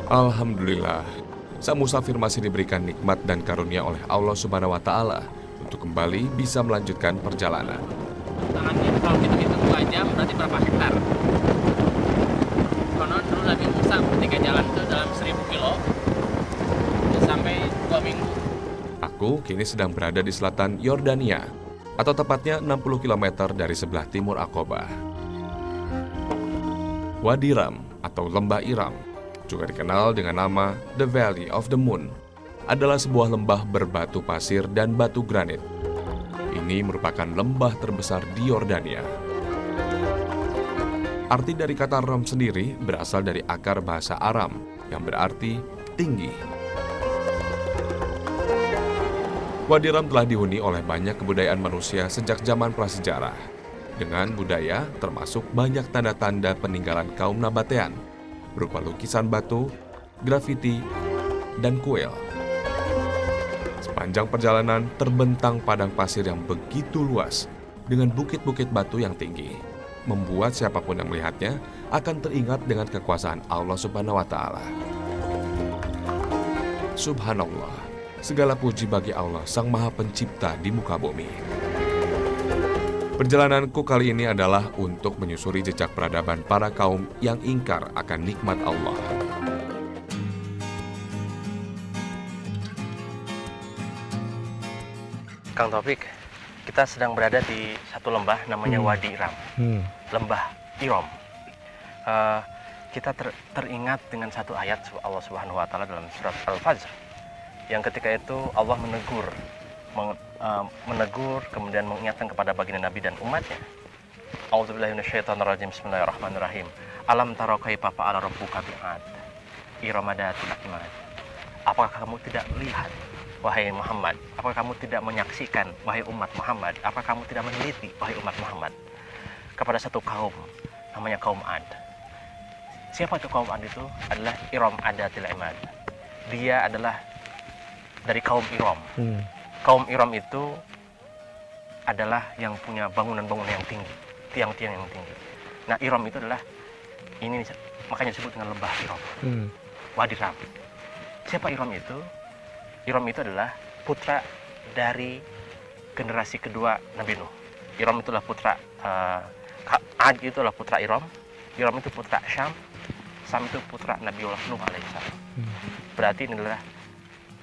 Alhamdulillah, sang musafir masih diberikan nikmat dan karunia oleh Allah Subhanahu wa Ta'ala untuk kembali bisa melanjutkan perjalanan. Tangannya kalau kita hitung 2 jam berarti berapa hektar? Konon dulu Nabi Musa ketika jalan itu dalam 1000 kilo sampai 2 minggu. Aku kini sedang berada di selatan Yordania, atau tepatnya 60 km dari sebelah timur Aqobah. Wadi Ram atau Lembah Iram, juga dikenal dengan nama The Valley of the Moon, adalah sebuah lembah berbatu pasir dan batu granit. Ini merupakan lembah terbesar di Yordania. Arti dari kata Ram sendiri berasal dari akar bahasa Aram yang berarti tinggi. Wadi Ram telah dihuni oleh banyak kebudayaan manusia sejak zaman prasejarah. Dengan budaya termasuk banyak tanda-tanda peninggalan kaum Nabatean, berupa lukisan batu, grafiti, dan kuil. Sepanjang perjalanan terbentang padang pasir yang begitu luas dengan bukit-bukit batu yang tinggi, membuat siapapun yang melihatnya akan teringat dengan kekuasaan Allah Subhanahu wa Ta'ala. Subhanallah, segala puji bagi Allah Sang Maha Pencipta di muka bumi. Perjalananku kali ini adalah untuk menyusuri jejak peradaban para kaum yang ingkar akan nikmat Allah. Kang Taufik, kita sedang berada di satu lembah namanya Wadi Iram. Lembah Iram. Kita teringat dengan satu ayat Allah Subhanahu wa Ta'ala dalam surat Al-Fajr, yang ketika itu Allah menegur kemudian mengingatkan kepada baginda Nabi dan umatnya. A'udzubillahi minasyaitonirrajim. Bismillahirrahmanirrahim. Alam tara kaifa fa'ala rabbuka bi'ad Irama datil imad. Apakah kamu tidak melihat, wahai Muhammad? Apakah kamu tidak menyaksikan, wahai umat Muhammad? Apakah kamu tidak meneliti, wahai umat Muhammad, kepada satu kaum namanya kaum Ad? Siapa itu kaum Ad? Itu adalah Iram adatil imad. Dia adalah dari kaum Iram. Kaum Iram itu adalah yang punya bangunan-bangunan yang tinggi, tiang-tiang yang tinggi. Nah, Iram itu adalah ini, makanya disebut dengan lembah Iram. Wadi Ram. Siapa Iram itu? Iram itu adalah putra dari generasi kedua Nabi Nuh. Iram itulah putra Ad itu adalah putra Iram. Iram itu putra Syam. Syam itu putra Nabiullah Nuh alaihissalam. Berarti ini adalah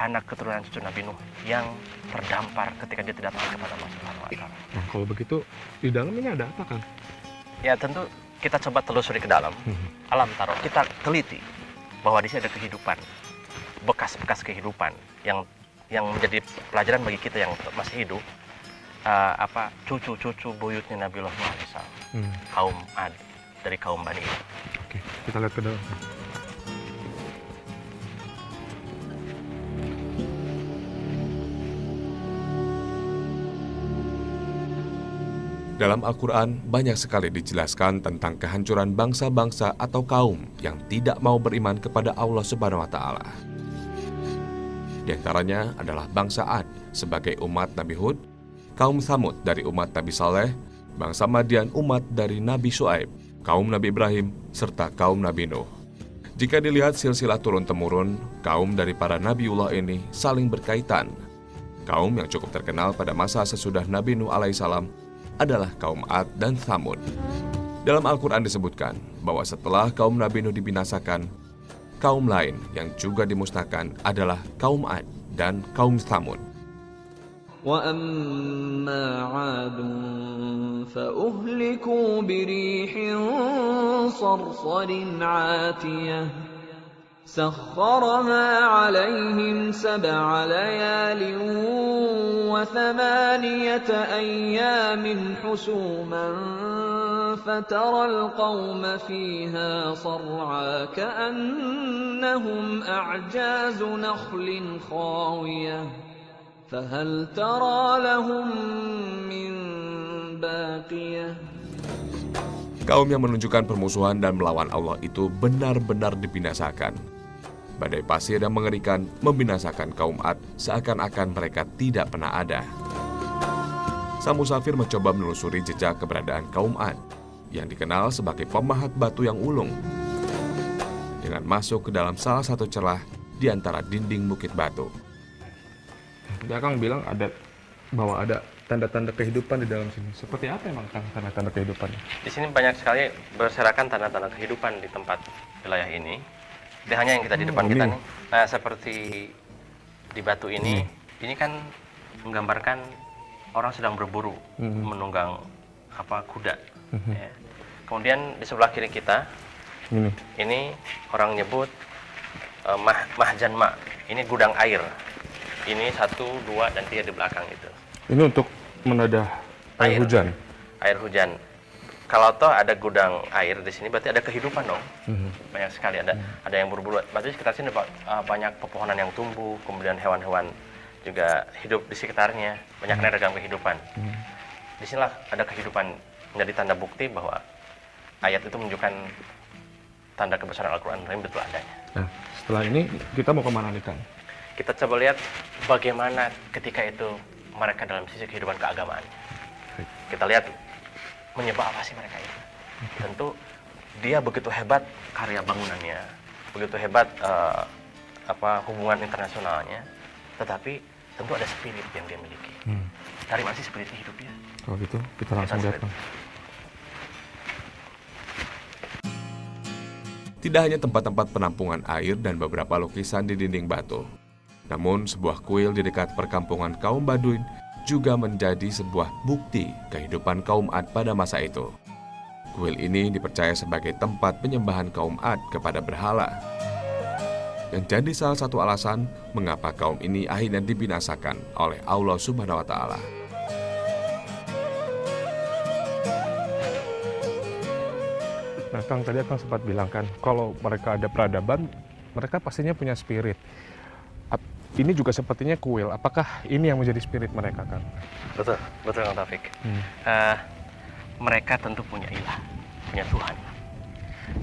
anak keturunan cucu Nabi Nuh yang terdampar ketika dia tidak taat kepada Allah Subhanahu wa Ta'ala. Nah, kalau begitu di dalam ini ada apa, Kang? Ya tentu kita coba telusuri ke dalam. Alam taro, kita teliti bahwa di sini ada kehidupan, bekas-bekas kehidupan yang menjadi pelajaran bagi kita yang masih hidup. Cucu-cucu buyutnya Nabiullah Nuh alaihissalam, kaum Ad, dari kaum Bani. Oke, kita lihat ke dalam. Dalam Al-Quran, banyak sekali dijelaskan tentang kehancuran bangsa-bangsa atau kaum yang tidak mau beriman kepada Allah Subhanahu wa Ta'ala. Di antaranya adalah bangsa Ad sebagai umat Nabi Hud, kaum Tsamud dari umat Nabi Saleh, bangsa Madian umat dari Nabi Syuaib, kaum Nabi Ibrahim, serta kaum Nabi Nuh. Jika dilihat silsilah turun-temurun, kaum dari para Nabiullah ini saling berkaitan. Kaum yang cukup terkenal pada masa sesudah Nabi Nuh alaihissalam adalah kaum Ad dan Tsamud. Dalam Al-Quran disebutkan bahwa setelah kaum Nabi Nuh dibinasakan, kaum lain yang juga dimusnahkan adalah kaum Ad dan kaum Tsamud. وَأَمَّا عَادٌ فَأُهْلِكُوا بِرِيحٍ صَرْصَرٍ عَاتِيَةٍ سَخَّرَهَا عَلَيْهِمْ 7 لَيَالٍ و8 أَيَّامٍ حُسُومًا فَتَرَى الْقَوْمَ فِيهَا صَرْعَىٰ كَأَنَّهُمْ أَعْجَازُ نَخْلٍ خَاوِيَةٍ فَهَلْ تَرَى لَهُم مِّن بَاقِيَةٍ. Kaum yang menunjukkan permusuhan dan melawan Allah itu benar-benar dibinasakan. Badai pasir yang mengerikan membinasakan kaum Ad seakan-akan mereka tidak pernah ada. Sang musafir mencoba menelusuri jejak keberadaan kaum Ad yang dikenal sebagai pemahat batu yang ulung. dengan masuk ke dalam salah satu celah di antara dinding bukit batu. Tadi Kang bilang bahwa ada tanda-tanda kehidupan di dalam sini. Seperti apa emang Kang tanda-tanda kehidupannya? Di sini banyak sekali berserakan tanda-tanda kehidupan di tempat wilayah ini. Tidak hanya yang kita di depan kita nih. Nah, seperti di batu ini kan menggambarkan orang sedang berburu, menunggang kuda. Ya. Kemudian di sebelah kiri kita, ini orang nyebut mahjanma. Ini gudang air. Ini 1, 2, dan 3 di belakang itu. Ini untuk menadah air hujan. Air hujan. Kalau toh ada gudang air di sini, berarti ada kehidupan dong. Banyak sekali ada yang berburu. Berarti sekitar sini banyak pepohonan yang tumbuh, kemudian hewan-hewan juga hidup di sekitarnya. Banyak ragam kehidupan. Di sinilah ada kehidupan, menjadi tanda bukti bahwa ayat itu menunjukkan tanda kebesaran Al-Quran betul adanya. Nah, setelah ini kita mau kemana nih Kang? Kita coba lihat bagaimana ketika itu mereka dalam sisi kehidupan keagamaan. Kita lihat menyembah apa sih mereka itu. Tentu dia begitu hebat karya bangunannya, begitu hebat hubungan internasionalnya, tetapi tentu ada spirit yang dia miliki. Dari mana sih spirit hidupnya? Kalau gitu kita langsung lihat Kang. Tidak hanya tempat-tempat penampungan air dan beberapa lukisan di dinding batu, namun sebuah kuil di dekat perkampungan kaum Baduin juga menjadi sebuah bukti kehidupan kaum Ad pada masa itu. Kuil ini dipercaya sebagai tempat penyembahan kaum Ad kepada berhala, yang jadi salah satu alasan mengapa kaum ini akhirnya dibinasakan oleh Allah Subhanahu wa Ta'ala. Nah Kang, tadi Kang sempat bilang kan, kalau mereka ada peradaban, mereka pastinya punya spirit. Ini juga sepertinya kuil. Apakah ini yang menjadi spirit mereka, Kang? Betul Kang Taufik. Mereka tentu punya ilah, punya Tuhan.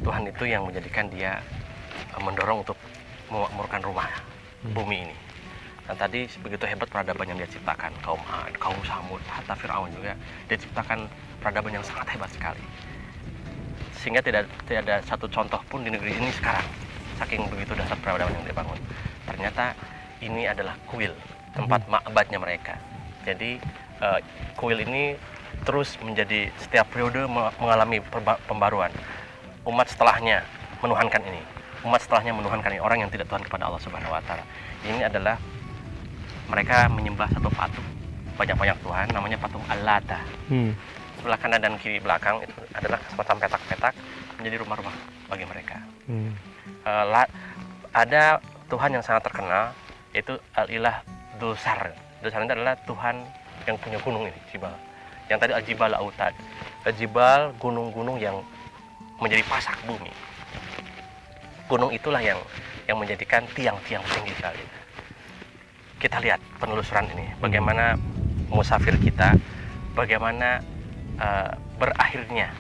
Tuhan itu yang menjadikan dia mendorong untuk memakmurkan rumah bumi ini. Dan tadi begitu hebat peradaban yang dia ciptakan, kaum Ad, kaum Samud, hatta Fir'aun juga, dia ciptakan peradaban yang sangat hebat sekali. Sehingga tidak ada satu contoh pun di negeri ini sekarang, saking begitu dasar peradaban yang dibangun. Ternyata ini adalah kuil, tempat ma'badnya mereka. Jadi kuil ini terus menjadi setiap periode mengalami pembaruan. Umat setelahnya menuhankan ini. Orang yang tidak Tuhan kepada Allah Subhanahu wa Ta'ala. Ini adalah mereka menyembah satu patung, banyak-banyak Tuhan, namanya patung Al-Lata. Sebelah kanan dan kiri belakang itu adalah semacam petak-petak menjadi rumah-rumah bagi mereka. Ada Tuhan yang sangat terkenal, yaitu Al-Ilah Dulsar. Dulsar itu adalah Tuhan yang punya gunung ini, Jibal. Yang tadi Al-Jibal Autad. Al-Jibal, gunung-gunung yang menjadi pasak bumi. Gunung itulah yang menjadikan tiang-tiang tinggi sekali. Kita lihat penelusuran ini, bagaimana musafir kita, bagaimana berakhirnya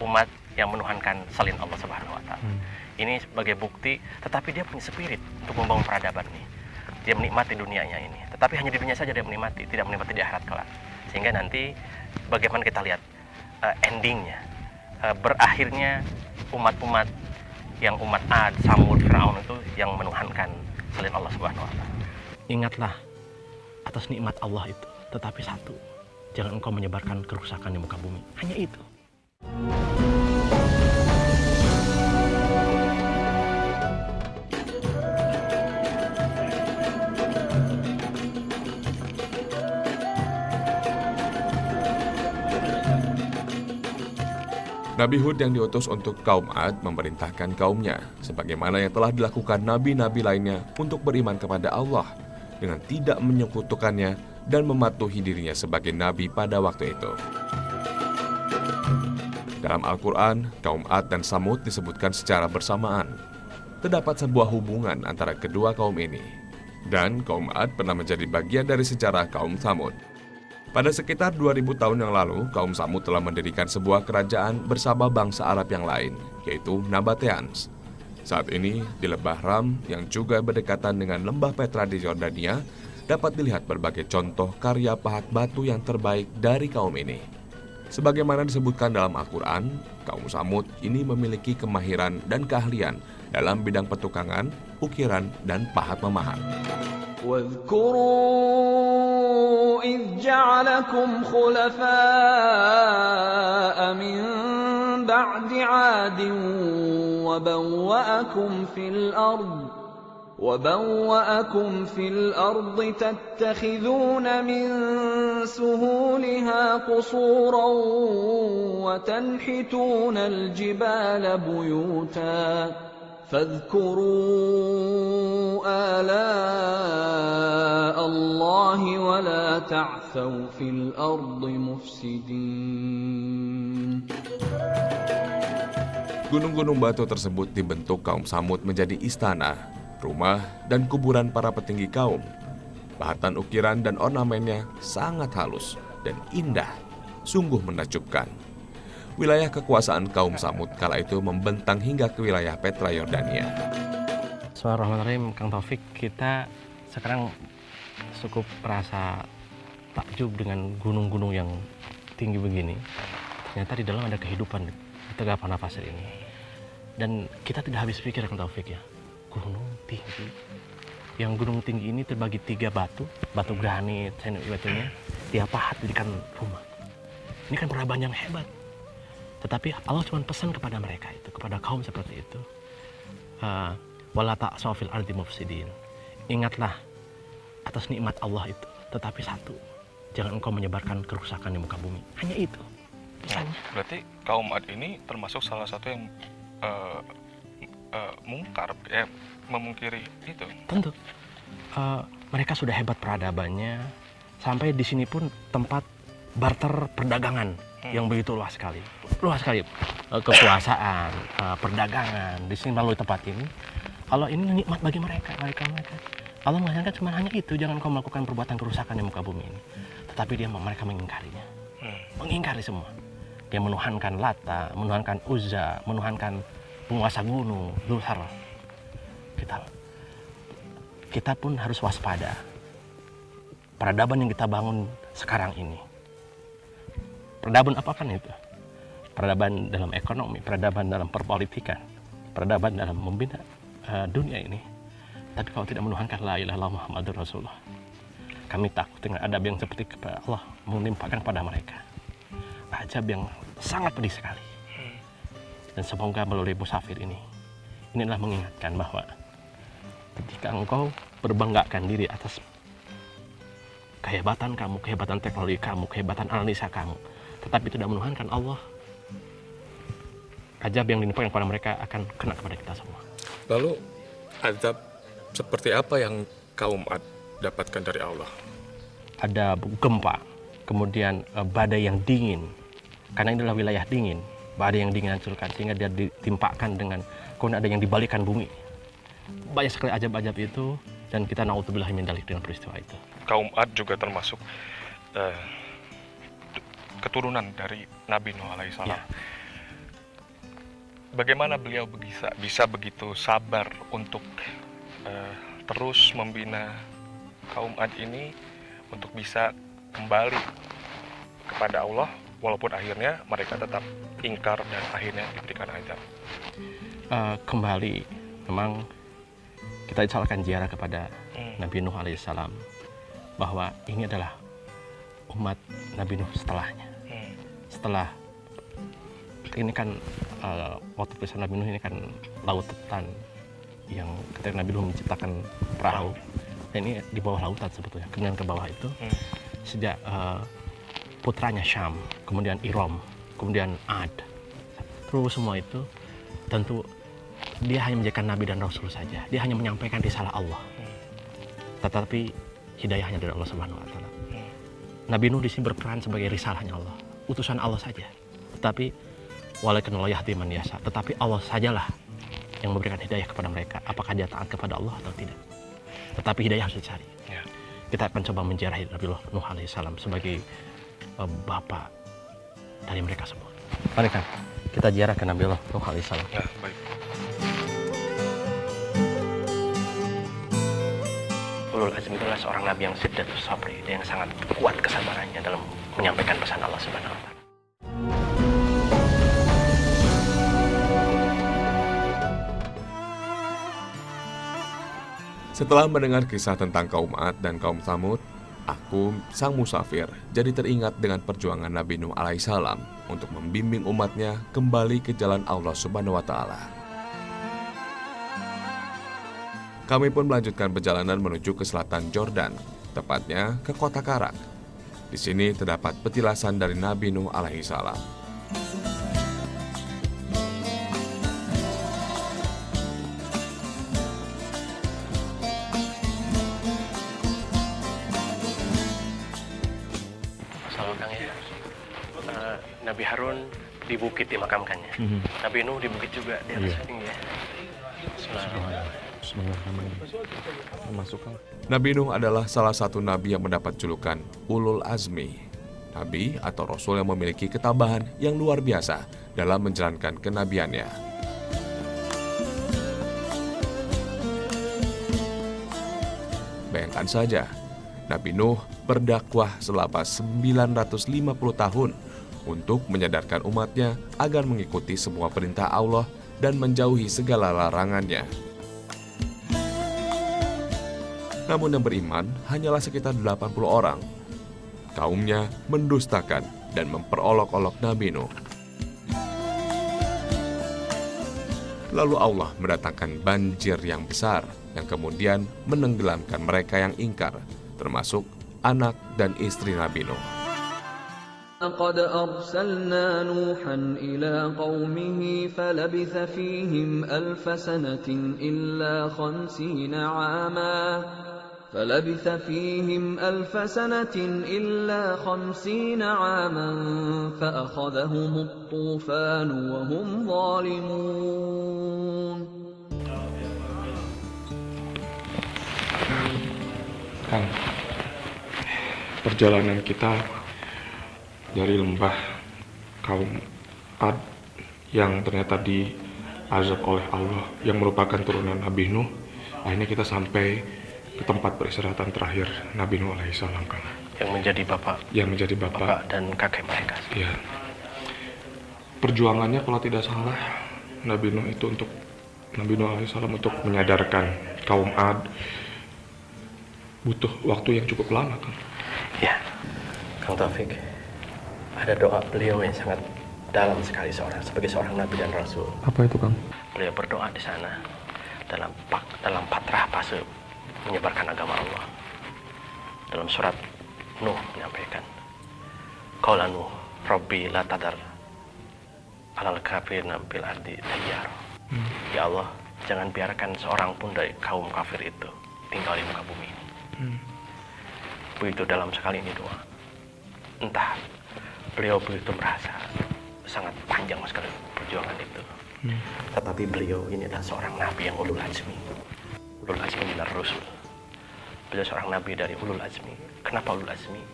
umat yang menuhankan selain Allah Subhanahu wa Ta'ala. Ini sebagai bukti, tetapi dia punya spirit untuk membangun peradaban ini. Dia menikmati dunianya ini, tetapi hanya di dunia saja dia menikmati, tidak menikmati di akhirat kelak. Sehingga nanti bagaimana kita lihat endingnya, berakhirnya umat-umat yang umat Ad, Samud, Fir'aun itu yang menuhankan selain Allah Subhanahu wa Ta'ala. Ingatlah atas nikmat Allah itu, tetapi satu, jangan engkau menyebarkan kerusakan di muka bumi. Hanya itu. Nabi Hud yang diutus untuk kaum Ad memerintahkan kaumnya, sebagaimana yang telah dilakukan nabi-nabi lainnya untuk beriman kepada Allah dengan tidak menyekutukannya dan mematuhi dirinya sebagai nabi pada waktu itu. Dalam Al-Quran, kaum Ad dan Samud disebutkan secara bersamaan. Terdapat sebuah hubungan antara kedua kaum ini, dan kaum Ad pernah menjadi bagian dari sejarah kaum Samud. Pada sekitar 2000 tahun yang lalu, kaum Samud telah mendirikan sebuah kerajaan bersama bangsa Arab yang lain, yaitu Nabateans. Saat ini, di Lembah Ram yang juga berdekatan dengan Lembah Petra di Yordania, dapat dilihat berbagai contoh karya pahat batu yang terbaik dari kaum ini. Sebagaimana disebutkan dalam Al-Quran, kaum Samud ini memiliki kemahiran dan keahlian dalam bidang petukangan, ukiran, dan pahat memahat. واذكروا إذ جعلكم خلفاء من بعد عاد وبوأكم في الأرض تتخذون من سهولها قصورا وتنحتون الجبال بيوتا فاذكروا آلاء الله ولا تعثوا في الأرض مفسدين. Gunung-gunung batu tersebut dibentuk kaum Samud menjadi istana, rumah, dan kuburan para petinggi kaum. Bahatan ukiran dan ornamennya sangat halus dan indah, sungguh menakjubkan. Wilayah kekuasaan kaum Samud kala itu membentang hingga ke wilayah Petra Yordania. Bismillahirrahmanirrahim, Kang Taufik, kita sekarang cukup merasa takjub dengan gunung-gunung yang tinggi begini. Ternyata di dalam ada kehidupan di Tengah Padang Pasir ini. Dan kita tidak habis pikir, Kang Taufik, ya. Gunung tinggi. Yang gunung tinggi ini terbagi 3 batu granit, batunya, dia pahat dijadikan rumah. Ini kan peradaban yang hebat. Tetapi Allah cuma pesan kepada mereka itu, kepada kaum seperti itu. Wala ta'saw fil ardi mufsidin. Ingatlah atas nikmat Allah itu. Tetapi satu, jangan engkau menyebarkan kerusakan di muka bumi. Hanya itu pesannya. Berarti kaum Ad ini termasuk salah satu yang mungkar, memungkiri itu. Tentu. Mereka sudah hebat peradabannya. Sampai di sini pun tempat barter perdagangan yang begitu luas sekali. Luas sekali. Kekuasaan, perdagangan di sini melalui tempat ini. Allah ini nikmat bagi mereka. Allah mengajarkan cuma hanya itu, jangan kau melakukan perbuatan kerusakan di muka bumi ini. Tetapi mereka mengingkarinya. Mengingkari semua. Dia menuhankan Lata, menuhankan Uzza, menuhankan penguasa gunung, Luthar. Kita pun harus waspada. Peradaban yang kita bangun sekarang ini. Peradaban apa kan itu? Peradaban dalam ekonomi, peradaban dalam perpolitikan, peradaban dalam membina dunia ini. Tapi kalau tidak menuhankan la ilaha illallah Muhammadur Rasulullah, kami takut dengan adab yang seperti kepada Allah menimpakan pada mereka. Ajab yang sangat pedih sekali. Dan semoga melalui musafir ini adalah mengingatkan bahwa ketika engkau berbanggakan diri atas kehebatan kamu, kehebatan teknologi kamu, kehebatan analisa kamu, tetapi tidak menuhankan Allah, azab yang dinimpakan kepada mereka akan kena kepada kita semua. Lalu azab seperti apa yang kaum Ad dapatkan dari Allah? Ada gempa, kemudian badai yang dingin, karena ini adalah wilayah dingin. Badai yang dingin hancurkan sehingga dia ditimpakan dengan, kemudian ada yang dibalikan bumi. Banyak sekali ajab-ajab itu, dan kita naudzubillah min dzalik dengan peristiwa itu. Kaum Ad juga termasuk keturunan dari Nabi Nuh alaihissalam. Ya. Bagaimana beliau bisa begitu sabar untuk terus membina kaum Ad ini untuk bisa kembali kepada Allah, walaupun akhirnya mereka tetap ingkar dan akhirnya diberikan azab. Kembali, memang kita disalahkan ziarah kepada Nabi Nuh alaihissalam, bahwa ini adalah umat Nabi Nuh setelahnya. Setelah ini kan waktu kisah Nabi Nuh ini kan lautan yang ketika Nabi Nuh menciptakan perahu, dan ini di bawah lautan sebetulnya. Kemudian ke bawah itu sejak putranya Syam, kemudian Iram, kemudian Ad, terus semua itu tentu dia hanya menjadikan Nabi dan Rasul saja. Dia hanya menyampaikan risalah Allah. Tetapi hidayahnya dari Allah Subhanahu Wa Taala. Nabi Nuh di sini berperan sebagai risalahnya Allah, utusan Allah saja. Tetapi walakin Allah yahdi man yasha, tetapi Allah sajalah yang memberikan hidayah kepada mereka. Apakah dia taat kepada Allah atau tidak? Tetapi hidayah harus dicari. Ya. Kita akan coba menziarahi Nabi Nuh alaihissalam sebagai bapak dari mereka semua. Mari kan kita ziarah ke Nabi Nuh alaihissalam. Ya, baik. Ulul Azmi adalah seorang nabi yang siddatus sabri, dia yang sangat kuat kesabarannya dalam menyampaikan pesan Allah Subhanahu wa Ta'ala. Setelah mendengar kisah tentang kaum Ad dan kaum Tsamud, aku, sang musafir, jadi teringat dengan perjuangan Nabi Nuh alaihissalam untuk membimbing umatnya kembali ke jalan Allah Subhanahu wa Ta'ala. Kami pun melanjutkan perjalanan menuju ke selatan Jordan, tepatnya ke kota Karak. Di sini terdapat petilasan dari Nabi Nuh alaihissalam. Nabi Harun di bukit dimakamkannya. Nabi Nuh di bukit juga di atas tinggi ya. Nabi Nuh adalah salah satu nabi yang mendapat julukan Ulul Azmi. Nabi atau Rasul yang memiliki ketabahan yang luar biasa dalam menjalankan kenabiannya. Bayangkan saja, Nabi Nuh berdakwah selama 950 tahun untuk menyadarkan umatnya agar mengikuti semua perintah Allah dan menjauhi segala larangannya. Namun yang beriman hanyalah sekitar 80 orang. Kaumnya mendustakan dan memperolok-olok Nabi Nuh. Lalu Allah mendatangkan banjir yang besar yang kemudian menenggelamkan mereka yang ingkar, termasuk anak dan istri Nabi Nuh. لقد أرسلنا نوحا إلى قومه فلبث فيهم ألف سنة إلا 50 عاما فأخذهم الطوفان وهم ظالمون. Kang, perjalanan kita dari lembah kaum Ad yang ternyata diazab oleh Allah yang merupakan turunan Nabi Nuh, akhirnya kita sampai ke tempat peristirahatan terakhir Nabi Nuh alaihissalam, Kang. Yang menjadi bapak dan kakek mereka. Ya. Perjuangannya kalau tidak salah Nabi Nuh alaihissalam untuk menyadarkan kaum Ad butuh waktu yang cukup lama, Kang. Ya, Kang Taufik. Ada doa beliau yang sangat dalam sekali sebagai seorang nabi dan rasul. Apa itu, Kang? Beliau berdoa di sana dalam patrah fase menyebarkan agama Allah. Dalam surat Nuh menyampaikan, Qala Nuh, Rabbi la tadar alal kafirina bil ardi dayyar. Ya Allah, jangan biarkan seorang pun dari kaum kafir itu tinggal di muka bumi. Begitu dalam sekali ini doa. Entah beliau begitu merasa sangat panjang sekali perjuangan itu. Tetapi beliau ini adalah seorang nabi yang ulul azmi. Ulul azmi minar rusul. Beliau seorang nabi dari ulul azmi. Kenapa ulul azmi?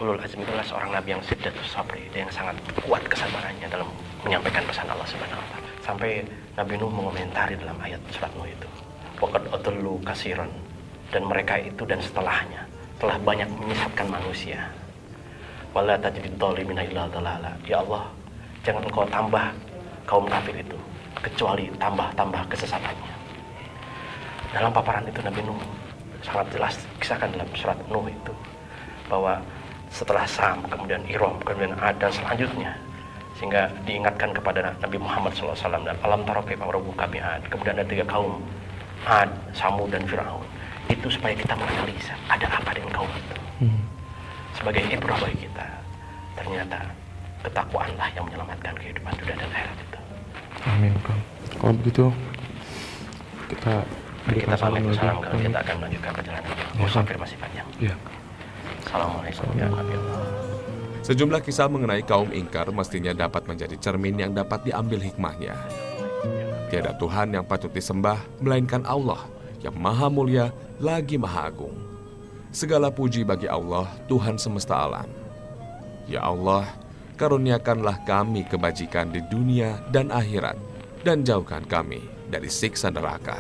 Ulul azmi adalah seorang nabi yang siddatus sabri, dia yang sangat kuat kesabarannya dalam menyampaikan pesan Allah Subhanahu wa Ta'ala. Sampai Nabi Nuh mengomentari dalam ayat surat Nuh itu, waqad adallu katsiran, dan mereka itu dan setelahnya telah banyak menyesatkan manusia. Wala tajidid dhalimina illa dhalala. Ya Allah, jangan engkau tambah kaum kafir itu kecuali tambah kesesatannya. Dalam paparan itu Nabi Nuh sangat jelas kisahkan dalam surat Nuh itu bahwa setelah Sam, kemudian Iram, kemudian Ad dan selanjutnya, sehingga diingatkan kepada Nabi Muhammad SAW dan alam tara kaifa rabbuka bi'ad. Kemudian ada 3 kaum, Ad, Samud dan Firaun. Itu supaya kita menganalisa ada apa dengan kaum itu. Sebagai ibrah bagi kita, ternyata ketakwaanlah yang menyelamatkan kehidupan dunia dan akhirat itu. Amin, Kang. Kalau begitu kita pamit salam, kita akan melanjutkan perjalanan musafir masih panjang. Ya. Assalamualaikum warahmatullahi wabarakatuh. Sejumlah kisah mengenai kaum ingkar mestinya dapat menjadi cermin yang dapat diambil hikmahnya. Tiada Tuhan yang patut disembah melainkan Allah yang maha mulia lagi maha agung. Segala puji bagi Allah, Tuhan semesta alam. Ya Allah, karuniakanlah kami kebajikan di dunia dan akhirat, dan jauhkan kami dari siksa neraka.